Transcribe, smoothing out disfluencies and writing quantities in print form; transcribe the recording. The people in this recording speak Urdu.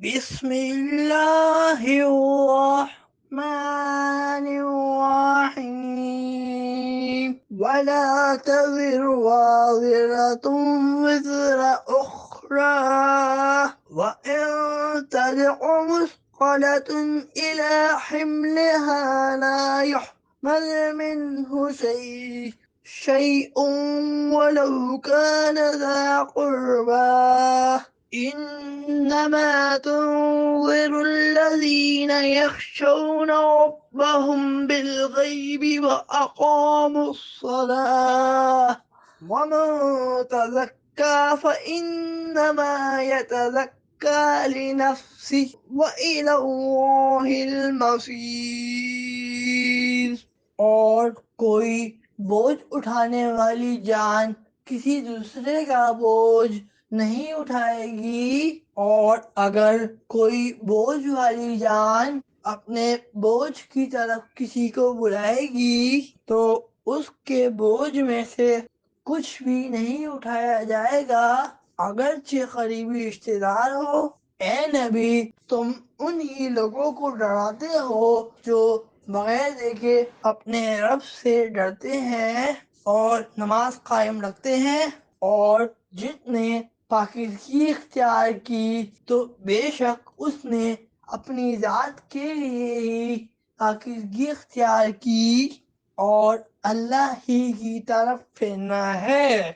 بسم اللہ الرحمن الرحیم ولا تزر وازرة وزر أخرى وإن تدع مثقلة إلى حملها لا يحمل منه شيء ولو كان ذا قربى إنما تنذر الذين يخشون ربهم بالغيب وأقاموا الصلاة ومن تزكى فإنما يتزكى لنفسه وإلى الله المصير۔ اور کوئی بوجھ اٹھانے والی جان کسی دوسرے کا بوجھ نہیں اٹھائے گی، اور اگر کوئی بوجھ والی جان اپنے بوجھ کی طرف کسی کو بلائے گی تو اس کے بوجھ میں سے کچھ بھی نہیں اٹھایا جائے گا، اگرچہ قریبی رشتے دار ہو۔ اے نبی، تم انہی لوگوں کو ڈراتے ہو جو بغیر دیکھے اپنے رب سے ڈرتے ہیں اور نماز قائم رکھتے ہیں، اور جس نے پاکیزگی اختیار کی تو بے شک اس نے اپنی ذات کے لیے ہی پاکیزگی اختیار کی، اور اللہ ہی کی طرف پھرنا ہے۔